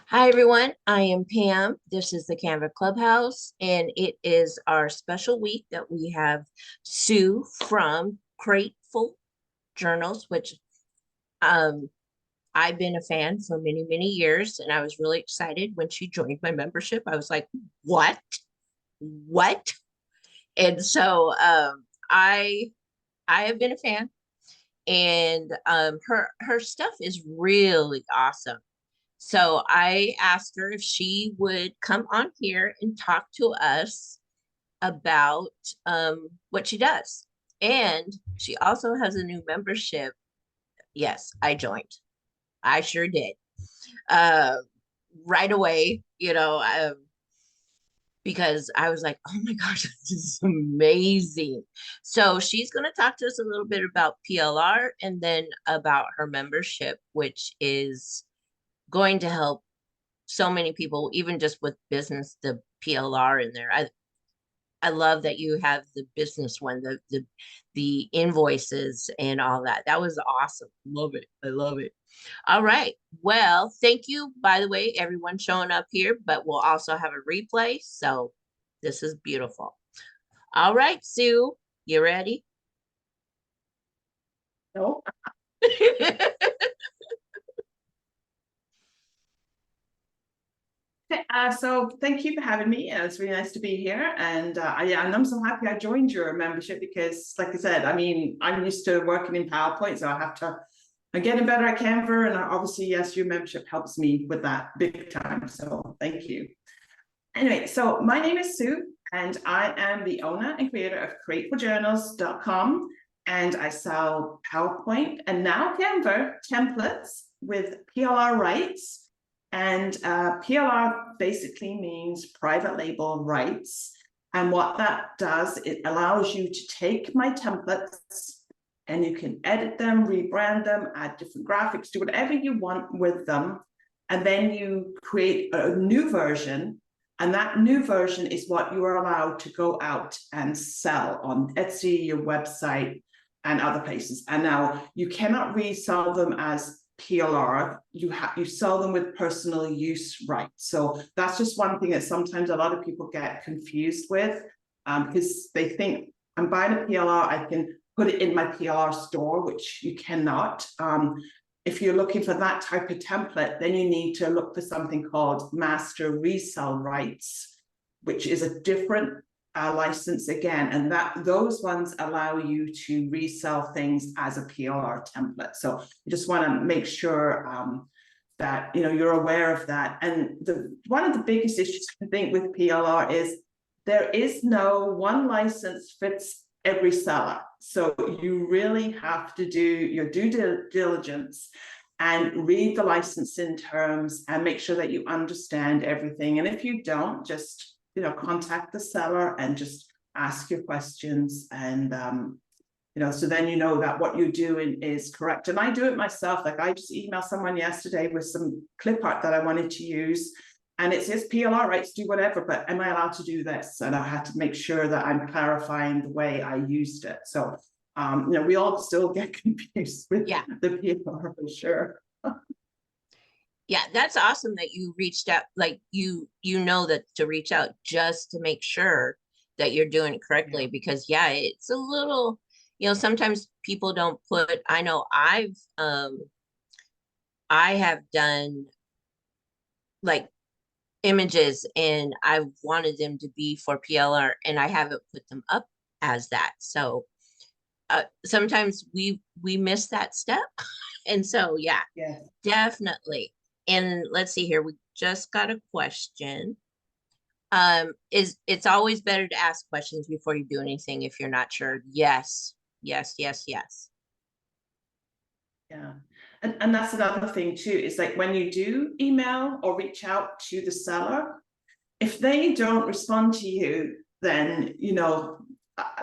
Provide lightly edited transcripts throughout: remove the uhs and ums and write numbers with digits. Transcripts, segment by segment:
Hi, everyone. I am Pam. This is the Canva Clubhouse, and it is our special week that we have Sue from Createful Journals, which um, I've been a fan for many, many years, and I was really excited when she joined my membership. I was like, "What? What?" And so I have been a fan, and her stuff is really awesome. So I asked her if she would come on here and talk to us about what she does. And she also has a new membership. Yes, I joined. I sure did. Uh, right away, because I was like, oh my gosh, this is amazing. So she's going to talk to us a little bit about PLR and then about her membership, which is going to help so many people, even just with business, the PLR in there. I love that you have the business one, the invoices and all that. That was awesome. Love it. I love it. All right. Well, thank you, by the way, everyone showing up here, but we'll also have a replay. So this is beautiful. All right, Sue, you ready? No. So thank you for having me. It's really nice to be here. And I'm so happy I joined your membership because, like I said, I mean, I'm used to working in PowerPoint, so I'm getting better at Canva. And obviously, yes, your membership helps me with that big time. So thank you. Anyway, so my name is Sue, and I am the owner and creator of createfulljournals.com. And I sell PowerPoint and now Canva templates with PLR rights. And PLR basically means private label rights. And what that does, it allows you to take my templates and you can edit them, rebrand them, add different graphics, do whatever you want with them. And then you create a new version. And that new version is what you are allowed to go out and sell on Etsy, your website, and other places. And now you cannot resell them as PLR. You sell them with personal use rights. So that's just one thing that sometimes a lot of people get confused with, because they think I'm buying a PLR, I can put it in my PLR store, which you cannot. If you're looking for that type of template, then you need to look for something called master resell rights, which is a different license again, and those ones allow you to resell things as a PLR template. So you just want to make sure that you're aware of that. And one of the biggest issues I think with PLR is there is no one license fits every seller. So you really have to do your due diligence and read the licensing terms and make sure that you understand everything. And if you don't, just contact the seller and just ask your questions. And so then you know that what you're doing is correct. And I do it myself. Like I just emailed someone yesterday with some clip art that I wanted to use. And it says PLR rights, do whatever, but am I allowed to do this? And I had to make sure that I'm clarifying the way I used it. So, we all still get confused with the PLR for sure. Yeah, that's awesome that you reached out, like you know that to reach out just to make sure that you're doing it correctly, because it's a little, sometimes people don't put, I know I have done like images and I wanted them to be for PLR and I haven't put them up as that. So sometimes we miss that step. And so Yeah. definitely. And let's see here, we just got a question. Is it's always better to ask questions before you do anything if you're not sure? Yes, yes, yes, yes. Yeah. And that's another thing too, is like when you do email or reach out to the seller, if they don't respond to you, then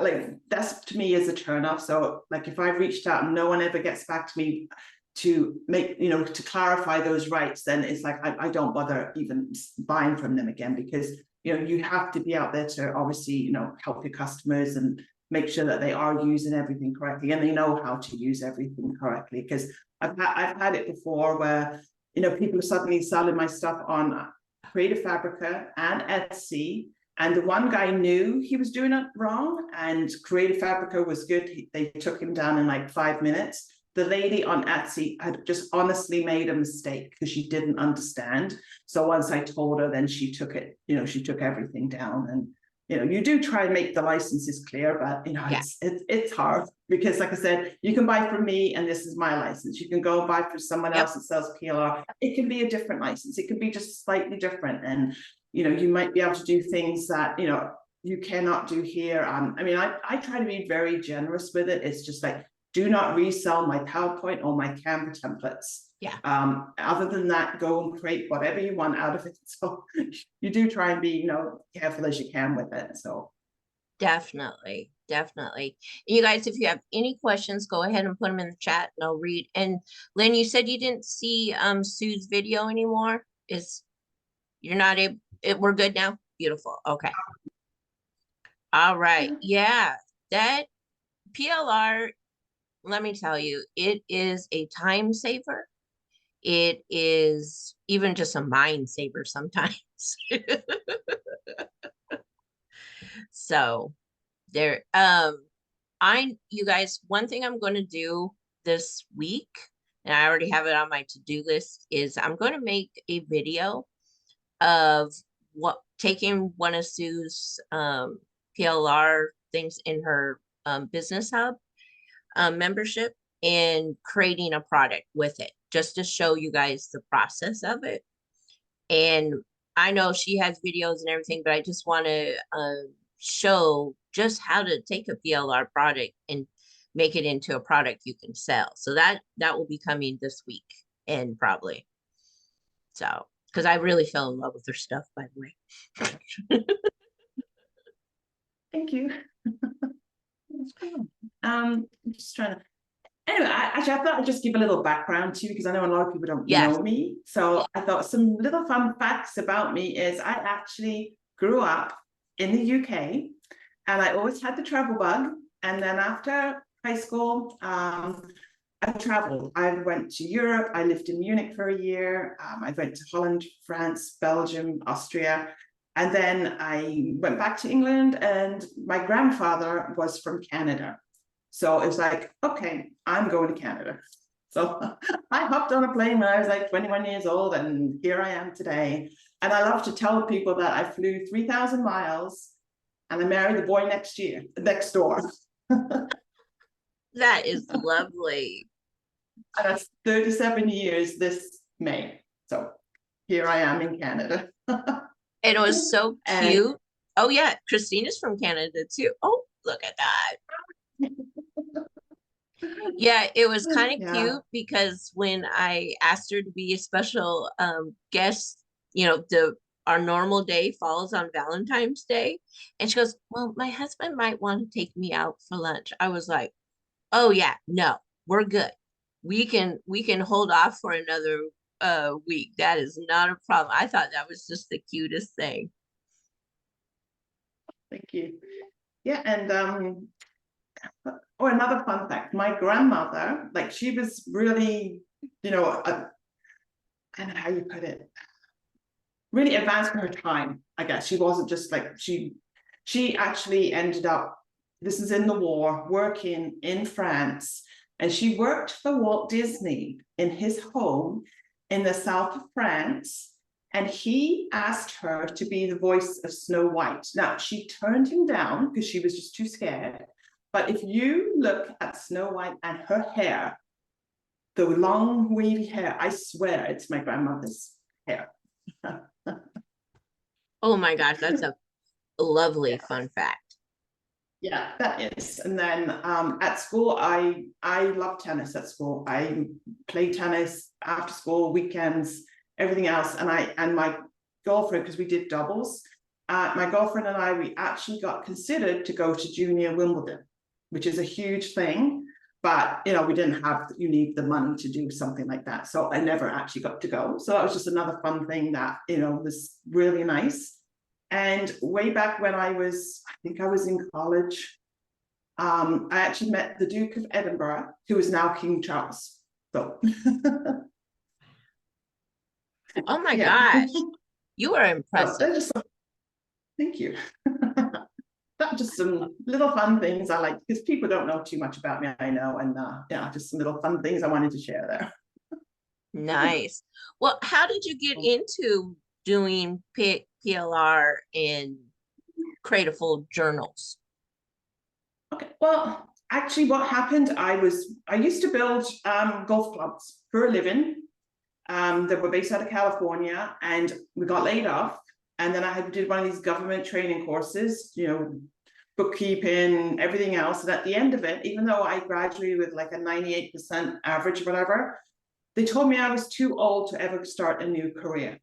like that's to me is a turn off. So like if I've reached out and no one ever gets back to me to make to clarify those rights, then it's like I don't bother even buying from them again, because you have to be out there to obviously help your customers and make sure that they are using everything correctly and they know how to use everything correctly. Because I've had it before where you know, people are suddenly selling my stuff on Creative Fabrica and Etsy. And the one guy knew he was doing it wrong, and Creative Fabrica was good. They took him down in like 5 minutes. The lady on Etsy had just honestly made a mistake because she didn't understand. So once I told her, then she took it, you know, she took everything down. And, you know, you do try and make the licenses clear, but, you know, Yeah. it's hard because, like I said, you can buy from me and this is my license. You can go and buy from someone else that sells PLR. It can be a different license. It can be just slightly different. And, you know, you might be able to do things that, you know, you cannot do here. I mean, I try to be very generous with it. It's just like, do not resell my PowerPoint or my Canva templates. Yeah. Other than that, go and create whatever you want out of it. So you do try and be, you know, careful as you can with it. So Definitely, definitely. You guys, if you have any questions, go ahead and put them in the chat and I'll read. And Lynn, you said you didn't see Sue's video anymore. You're not able, we're good now? Beautiful. Okay. All right. Yeah, that PLR, let me tell you, it is a time saver. It is even just a mind saver sometimes. So there, you guys, one thing I'm going to do this week, and I already have it on my to-do list, is I'm going to make a video of taking one of Sue's PLR things in her business hub membership and creating a product with it, just to show you guys the process of it. And I know she has videos and everything, but I just want to show just how to take a PLR product and make it into a product you can sell. So that will be coming this week, and probably. So, because I really fell in love with her stuff, by the way. thank you. I'm just trying to. Anyway, I thought I'd just give a little background to you because I know a lot of people don't know me. So I thought some little fun facts about me is I actually grew up in the UK and I always had the travel bug. And then after high school, I traveled. I went to Europe. I lived in Munich for a year. I went to Holland, France, Belgium, Austria. And then I went back to England, and my grandfather was from Canada. So it was like, okay, I'm going to Canada. So I hopped on a plane when I was like 21 years old, and here I am today. And I love to tell people that I flew 3,000 miles and I married the boy next door. That is lovely. And that's 37 years this May. So here I am in Canada. It was so cute. Oh yeah, Christina's from Canada too. Oh, look at that. Yeah, it was kind of cute because when I asked her to be a special guest, you know, our normal day falls on Valentine's Day. And she goes, well, my husband might want to take me out for lunch. I was like, oh yeah, no, we're good. We can hold off for another week. That is not a problem. I thought that was just the cutest thing. Thank you. Yeah, and another fun fact, my grandmother, like, she was really, you know, I don't know how you put it, really advanced for her time, I guess. She wasn't just like, she actually ended up, this is in the war, working in France, and she worked for Walt Disney in his home in the south of France, and he asked her to be the voice of Snow White. Now, she turned him down because she was just too scared. But if you look at Snow White and her hair, the long wavy hair, I swear it's my grandmother's hair. Oh my gosh, that's a lovely fun fact. Yeah, that is. And then at school, I love tennis at school. I played tennis after school, weekends, everything else. And my girlfriend, because we did doubles, my girlfriend and I, we actually got considered to go to junior Wimbledon, which is a huge thing. But, you know, you need the money to do something like that. So I never actually got to go. So that was just another fun thing that, you know, was really nice. And way back when I think I was in college, I actually met the Duke of Edinburgh, who is now King Charles. So Oh my Yeah. gosh, you are So impressive. they're just thank you. That's just some little fun things I like because people don't know too much about me, I know, and yeah, just some little fun things I wanted to share there. Nice. Well, how did you get into doing PLR in Createful Journals? Okay, well, actually, what happened, I used to build golf clubs for a living. That were based out of California, and we got laid off. And then I had did one of these government training courses, bookkeeping, everything else. And at the end of it, even though I graduated with like a 98% average or whatever, they told me I was too old to ever start a new career.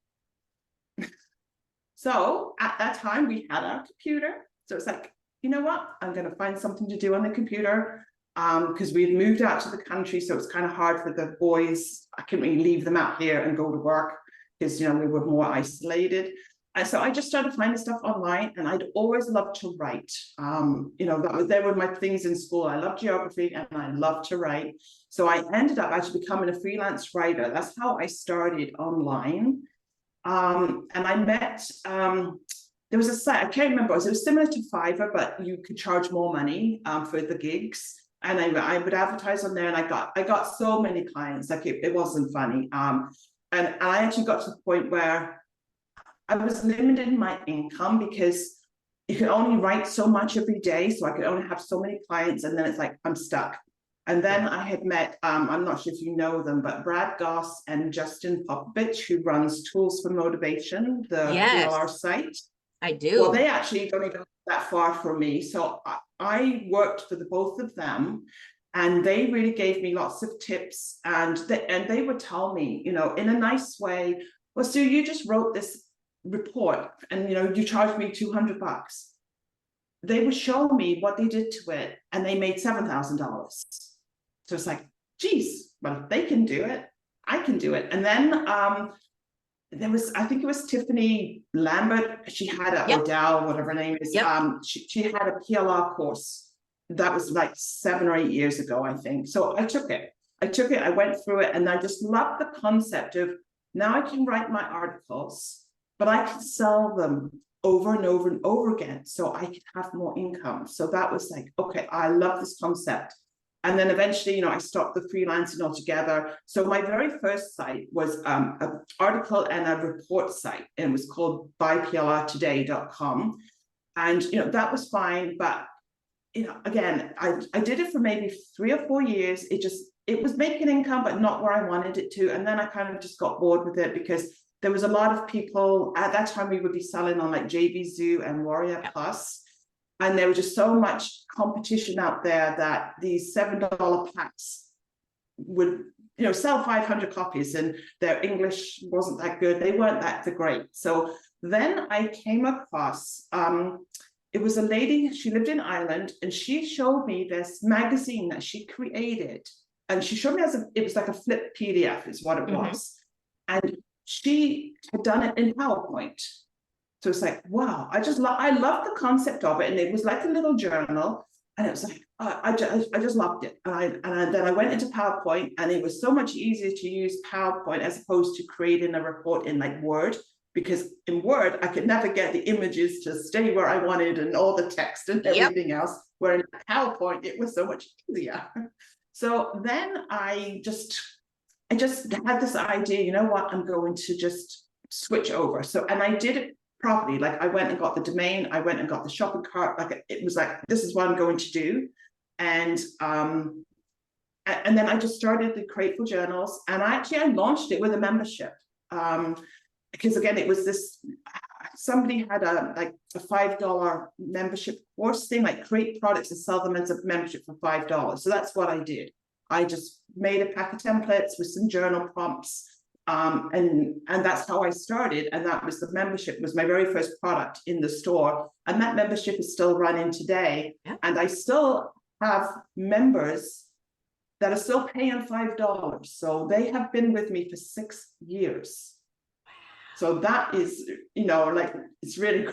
So at that time, we had our computer. So it's like, you know what? I'm going to find something to do on the computer. Because we had moved out to the country, so it's kind of hard for the boys. I couldn't really leave them out here and go to work because we were more isolated. And so I just started finding stuff online, and I'd always loved to write. They were my things in school. I loved geography and I loved to write. So I ended up actually becoming a freelance writer. That's how I started online. And I met there was a site, I can't remember, it was similar to Fiverr, but you could charge more money for the gigs. And I would advertise on there, and I got so many clients, like it wasn't funny. And I actually got to the point where I was limited in my income because you could only write so much every day. So I could only have so many clients, and then it's like, I'm stuck. And then I had met, I'm not sure if you know them, but Brad Goss and Justin Popovich, who runs Tools for Motivation, the PLR Yes, site. I Well, do. they actually don't even that far from me. So I worked for the both of them, and they really gave me lots of tips. And they would tell me, in a nice way, well, Sue, you just wrote this report and, you charged me $200. They would show me what they did to it, and they made $7,000. So it's like, geez, well, if they can do it, I can do it. And then there was, I think it was Tiffany Lambert. She had a Yep, Odell, whatever her name is. yep. She had a PLR course. That was like 7 or 8 years ago, I think. So I took it. I went through it, and I just loved the concept of now I can write my articles, but I can sell them over and over and over again, so I could have more income. So that was like, okay, I love this concept. And then eventually, I stopped the freelancing altogether. So my very first site was an article and a report site, and it was called buyplrtoday.com. And, that was fine. But, again, I did it for maybe 3 or 4 years. It was making income, but not where I wanted it to. And then I kind of just got bored with it because there was a lot of people at that time. We would be selling on like JVZoo and Warrior Yep. Plus. And there was just so much competition out there that these $7 packs would, sell 500 copies, and their English wasn't that good. They weren't that great. So then I came across, it was a lady, she lived in Ireland, and she showed me this magazine that she created. And she showed me it was like a flip PDF is what it was. And she had done it in PowerPoint. So it's like, wow, I love the concept of it. And it was like a little journal. And it was like, I just loved it. And then I went into PowerPoint, and it was so much easier to use PowerPoint as opposed to creating a report in like Word, because in Word, I could never get the images to stay where I wanted and all the text and Yep. everything else. Where in PowerPoint, it was so much easier. So then I just had this idea, you know what, I'm going to just switch over. So, and I did it properly. Like I went and got the domain, I went and got the shopping cart. Like it was like, this is what I'm going to do. And then I just started the Createful Journals, and I launched it with a membership. Because again, it was this, somebody had a $5 membership course thing, like create products and sell them as a membership for $5. So that's what I did. I just made a pack of templates with some journal prompts. And that's how I started. And that was the membership, was my very first product in the store. And that membership is still running today. Yep. And I still have members that are still paying $5. So they have been with me for 6 years. So that is, like, it's really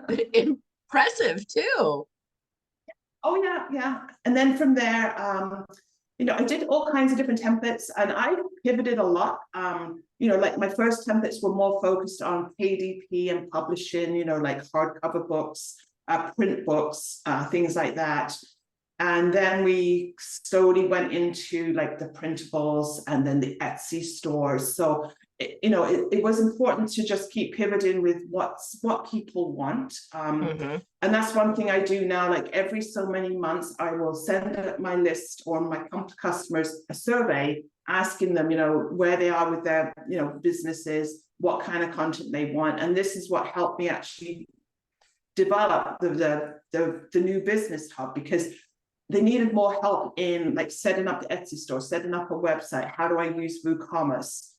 great. Impressive too. Oh yeah, yeah. And then from there, I did all kinds of different templates, and I pivoted a lot. Like my first templates were more focused on KDP and publishing, like hardcover books, print books, things like that. And then we slowly went into like the printables and then the Etsy stores. So, it was important to just keep pivoting with what people want. And that's one thing I do now, like every so many months, I will send out my list or my customers a survey asking them, where they are with their, businesses, what kind of content they want. And this is what helped me actually develop the new business hub, because they needed more help in like setting up the Etsy store, setting up a website. How do I use WooCommerce?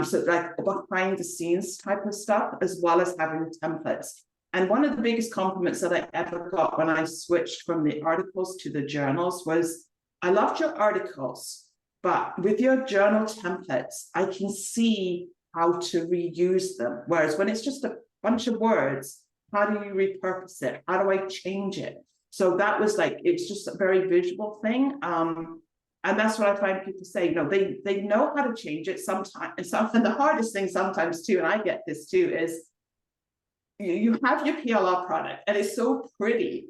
So like behind the scenes type of stuff, as well as having templates. And one of the biggest compliments that I ever got when I switched from the articles to the journals was, I loved your articles, but with your journal templates, I can see how to reuse them. Whereas when it's just a bunch of words, how do you repurpose it? How do I change it? So that was like, it's just a very visual thing. And that's what I find people say, they know how to change it sometimes. And the hardest thing sometimes too, and I get this too, is you have your PLR product and it's so pretty.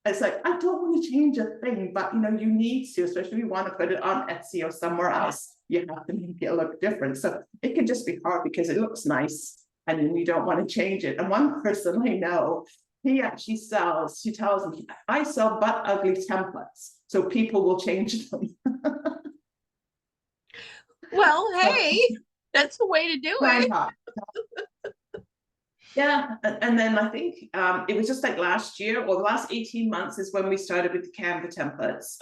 It's like, I don't want to change a thing, but you need to, especially if you want to put it on Etsy or somewhere else, you have to make it look different. So it can just be hard because it looks nice and then you don't want to change it. And one person I know, she tells me, I sell but ugly templates, so people will change them. Well, hey, that's the way to do it. Yeah, and then I think it was just like last year or the last 18 months is when we started with the Canva templates.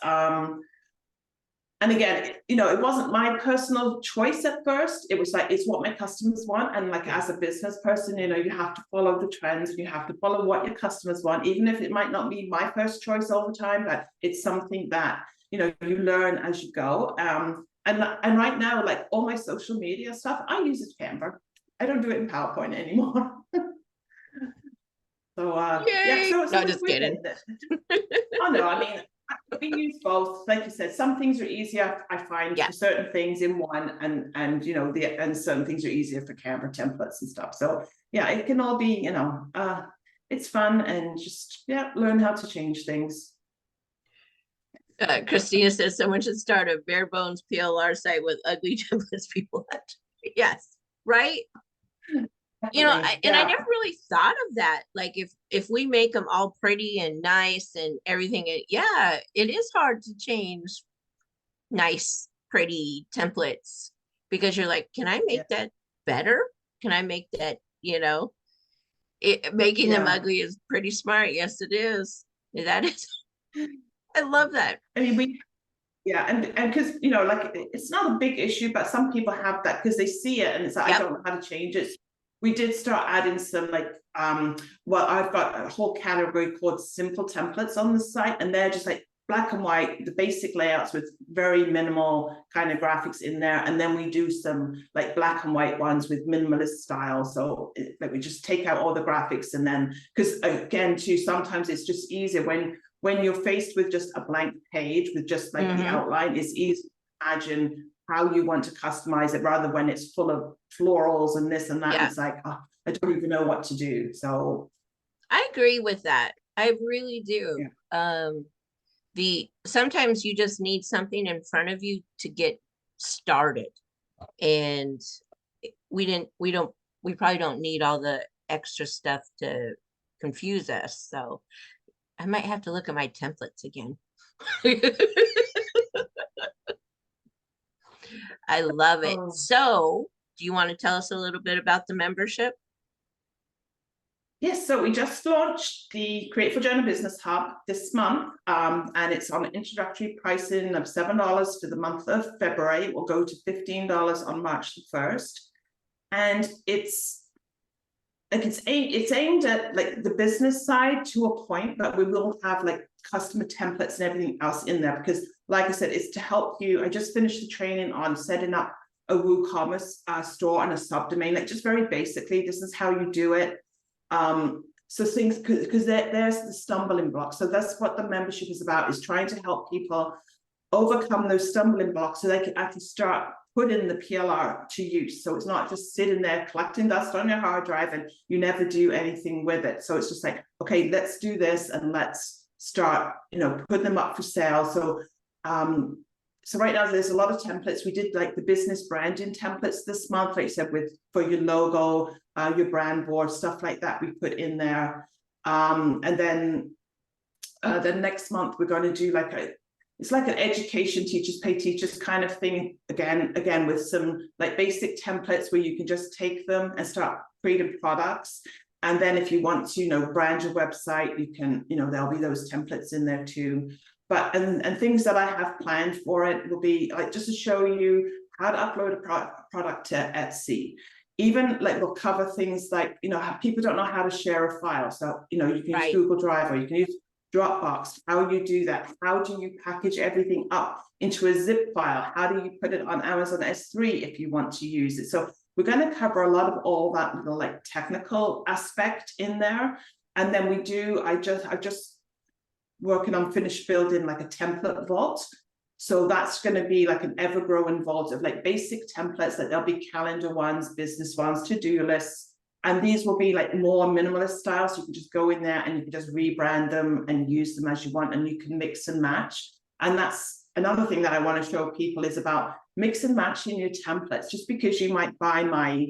And again, it wasn't my personal choice at first. It was like, it's what my customers want. And like as a business person, you have to follow the trends and you have to follow what your customers want, even if it might not be my first choice all the time, but it's something that, you learn as you go. And right now, like all my social media stuff, I use it Canva. I don't do it in PowerPoint anymore. So Yay! so no, just kidding. Oh no, I mean, we use both. Like you said, some things are easier, I find, for certain things in one, and and certain things are easier for Canva templates and stuff. So yeah, it can all be, it's fun, and just learn how to change things. Christina says someone should start a bare bones PLR site with ugly templates people have to. Yes, right. I never really thought of that. Like if we make them all pretty and nice and everything, it is hard to change nice, pretty templates, because you're like, can I make that better? Can I make that, making them ugly is pretty smart. Yes, it is. That is. I love that. I mean, and because like it's not a big issue, but some people have that because they see it and it's like, I don't know how to change it. We did start adding some like well, I've got a whole category called simple templates on the site, and they're just like black and white, the basic layouts with very minimal kind of graphics in there. And then we do some like black and white ones with minimalist style. So like we just take out all the graphics, and then, because again too, sometimes it's just easier when you're faced with just a blank page with just like the outline, it's easy to imagine how you want to customize it, rather when it's full of florals and this and that. It's like, oh, I don't even know what to do. So I agree with that. I really do. Sometimes you just need something in front of you to get started, and we probably don't need all the extra stuff to confuse us. So I might have to look at my templates again. I love it. So do you want to tell us a little bit about the membership? Yes, so we just launched the Createful Journal Business Hub this month, and it's on introductory pricing of $7 for the month of February. It will go to $15 on March the 1st. And it's aimed at like the business side to a point, but we will have like customer templates and everything else in there, because like I said, it's to help you. I just finished the training on setting up a WooCommerce store and a subdomain, like just very basically, this is how you do it. So things, because there's the stumbling block. So that's what the membership is about, is trying to help people overcome those stumbling blocks so they can actually start putting the PLR to use. So it's not just sitting there collecting dust on your hard drive and you never do anything with it. So it's just like, okay, let's do this and let's start, putting them up for sale. So right now there's a lot of templates. We did like the business branding templates this month, like I said, for your logo, your brand board, stuff like that we put in there. And then next month we're going to do it's like an education teachers pay teachers kind of thing, again with some like basic templates where you can just take them and start creating products. And then if you want to brand your website, you can, there'll be those templates in there too. But and things that I have planned for it will be like just to show you how to upload a product to Etsy. Even like we'll cover things like, people don't know how to share a file. So, you can use Google Drive, or you can use Dropbox, how you do that, how do you package everything up into a zip file, how do you put it on Amazon S3 if you want to use it. So we're going to cover a lot of all that little like technical aspect in there. And then I just working on finished building like a template vault. So that's going to be like an ever-growing vault of like basic templates, that there'll be calendar ones, business ones, to-do lists. And these will be like more minimalist style. So you can just go in there and you can just rebrand them and use them as you want, and you can mix and match. And that's another thing that I want to show people is about mix and matching your templates. Just because you might buy my,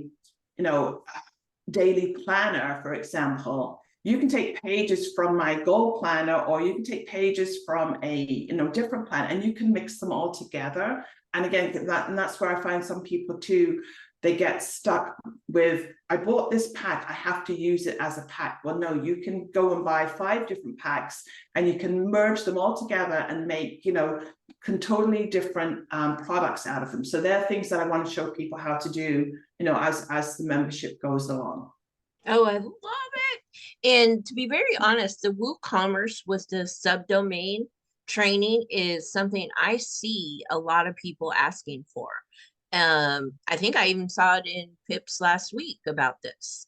daily planner, for example, you can take pages from my goal planner, or you can take pages from a different plan, and you can mix them all together. And again, that's where I find some people too, they get stuck with, I bought this pack, I have to use it as a pack. Well, no, you can go and buy 5 different packs and you can merge them all together and make, totally different products out of them. So there are things that I want to show people how to do, as the membership goes along. Oh, I love it. And to be very honest, the WooCommerce with the subdomain training is something I see a lot of people asking for. I think I even saw it in Pips last week about this.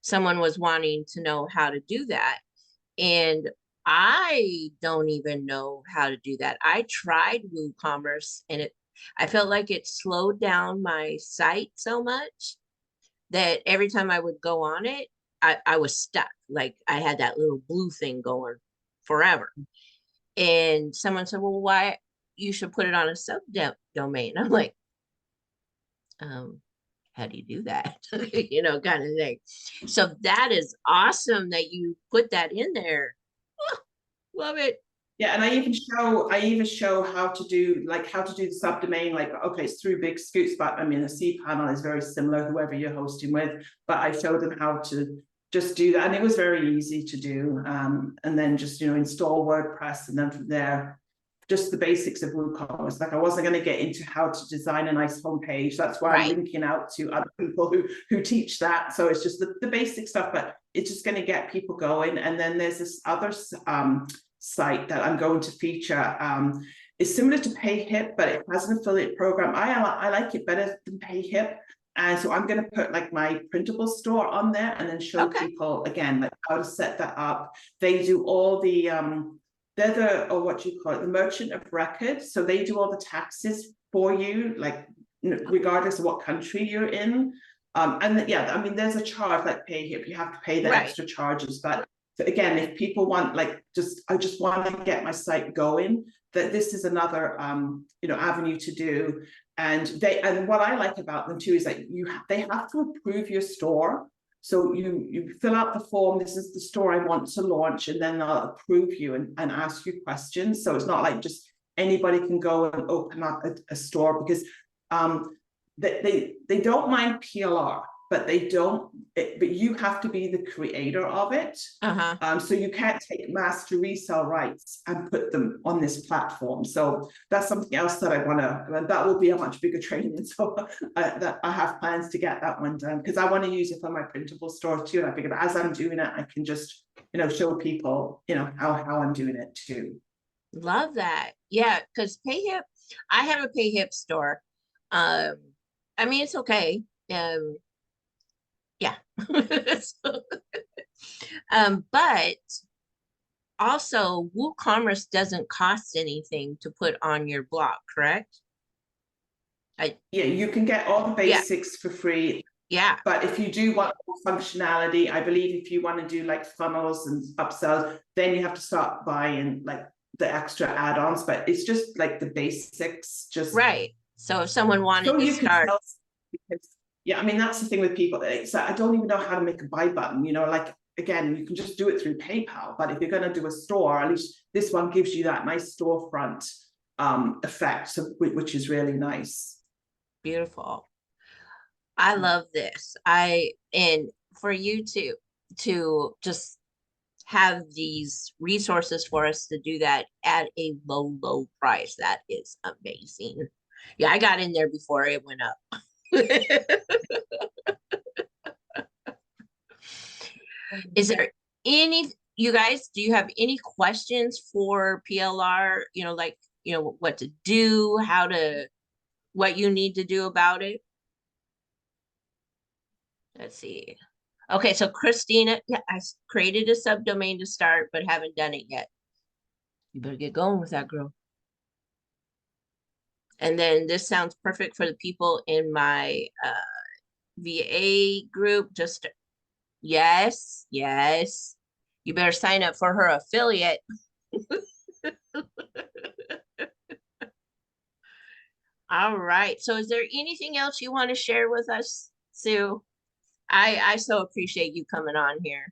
Someone was wanting to know how to do that. And I don't even know how to do that. I tried WooCommerce and I felt like it slowed down my site so much that every time I would go on it, I was stuck. Like I had that little blue thing going forever. And someone said, well, why you should put it on a subdomain? I'm like, how do you do that? Kind of thing. So that is awesome that you put that in there. Oh, love it. Yeah, and I even show how to do the subdomain. Like, okay, it's through Big Scoots, but I mean the cPanel is very similar, whoever you're hosting with. But I showed them how to just do that, and it was very easy to do. And then just install WordPress, and then from there, just the basics of WooCommerce. Like I wasn't going to get into how to design a nice homepage. That's why I'm linking out to other people who teach that. So it's just the basic stuff, but it's just going to get people going. And then there's this other site that I'm going to feature. It's similar to PayHip, but it has an affiliate program. I like it better than PayHip. And so I'm going to put like my printable store on there and then show people again like how to set that up. They do all the they're the merchant of record. So they do all the taxes for you, like regardless of what country you're in. And yeah, I mean, there's a charge like PayHip, you have to pay the extra charges. But again, if people want I just want to get my site going, that this is another avenue to do. And what I like about them too is that they have to approve your store. So you fill out the form, this is the store I want to launch, and then they'll approve you and ask you questions. So it's not like just anybody can go and open up a store, because they don't mind PLR, but but you have to be the creator of it. So you can't take master resale rights and put them on this platform. So that's something else that I want to, that will be a much bigger training. So that I have plans to get that one done, because I want to use it for my printable store too. And I figured as I'm doing it, I can just, show people, how I'm doing it too. Love that. Yeah, because PayHip, I have a PayHip store. I mean, it's okay. Yeah. So, but also WooCommerce doesn't cost anything to put on your blog, correct? Yeah, you can get all the Yeah, basics for free. yeah, But if you do want more functionality, I believe if you want to do like funnels and upsells, then you have to start buying like the extra add-ons. But it's just like the basics, just right. So if someone wanted so to you can start, sell. Because yeah, I mean that's the thing with people. It's I don't even know how to make a buy button. You know, like again, you can just do it through PayPal. But if you're going to do a store, at least this one gives you that nice storefront effect, so, which is really nice. beautiful. I love this. And for you to just have these resources for us to do that at a low price. That is amazing. Yeah, I got in there before it went up. Is there any, you guys, do you have any questions for PLR? Like, what to do, what you need to do about it? Let's see. Okay, so Christina, yeah, I created a subdomain to start, but haven't done it yet. You better get going with that, girl. And then this sounds perfect for the people in my VA group. Just yes, yes. You better sign up for her affiliate. All right. So is there anything else you want to share with us, Sue? I so appreciate you coming on here.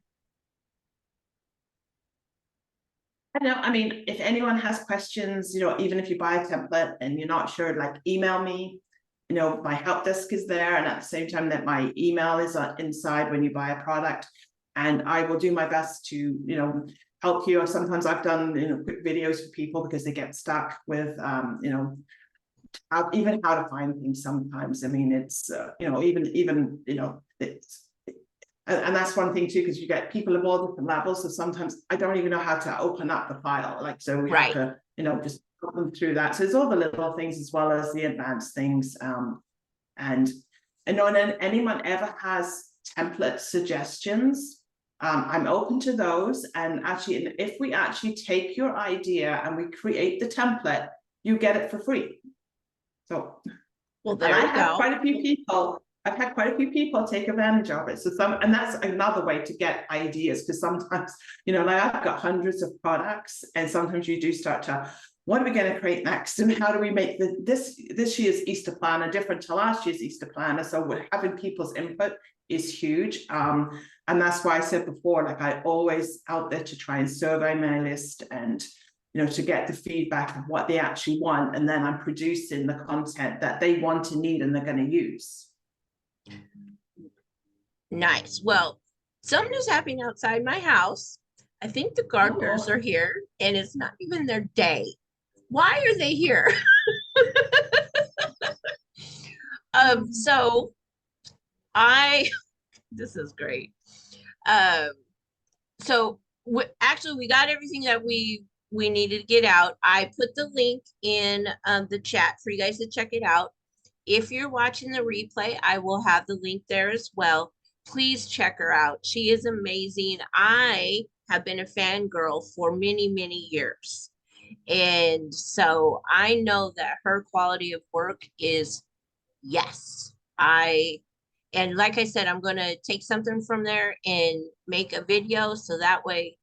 I know, I mean, if anyone has questions, you know, even if you buy a template and you're not sure, like email me. You know, my help desk is there, and at the same time that my email is inside when you buy a product, and I will do my best to, you know, help you. Or sometimes I've done, you know, quick videos for people because they get stuck with, you know, even how to find things sometimes. I mean, it's, you know, even, you know, it's, and that's one thing too, because you get people of all different levels. So sometimes I don't even know how to open up the file. Like, so we have Right. to, you know, just put them through that. So it's all the little things as well as the advanced things. And I know, and then anyone ever has template suggestions, I'm open to those. And actually, if we actually take your idea and we create the template, you get it for free. So, Well, and there we go. I've had quite a few people take advantage of it. So and that's another way to get ideas, because sometimes, you know, like I've got hundreds of products, and sometimes you do start to, what are we going to create next? And how do we make this year's Easter planner different to last year's Easter planner? So having people's input is huge. And that's why I said before, like I always out there to try and survey my list and, you know, to get the feedback of what they actually want. And then I'm producing the content that they want and need and they're going to use. Nice. Well, something is happening outside my house. I think the gardeners are here, and it's not even their day. Why are they here? So I this is great. Um, so actually we got everything that we needed to get out. I put the link in the chat for you guys to check it out. If you're watching the replay, I will have the link there as well. Please check her out. She is amazing. I have been a fangirl for many years. And so I know that her quality of work is yes. And like I said, I'm going to take something from there and make a video so that way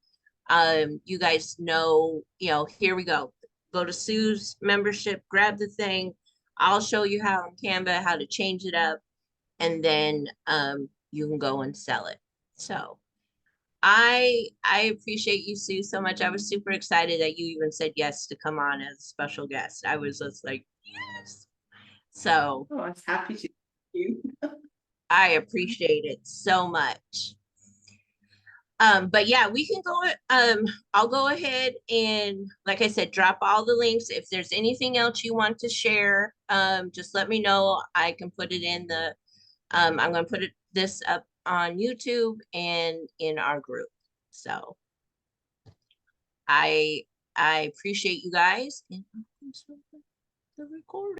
you guys know, here we go. Go to Sue's membership, grab the thing. I'll show you how on Canva how to change it up, and then you can go and sell it. So I appreciate you, Sue, so much. I was super excited that you even said yes to come on as a special guest. I was just like, yes. So Oh, I was happy to you. I appreciate it so much. But yeah, we can go, I'll go ahead and like I said, drop all the links. If there's anything else you want to share, just let me know. I can put it in I'm gonna put this up on YouTube and in our group. So I I appreciate you guys. And the recording.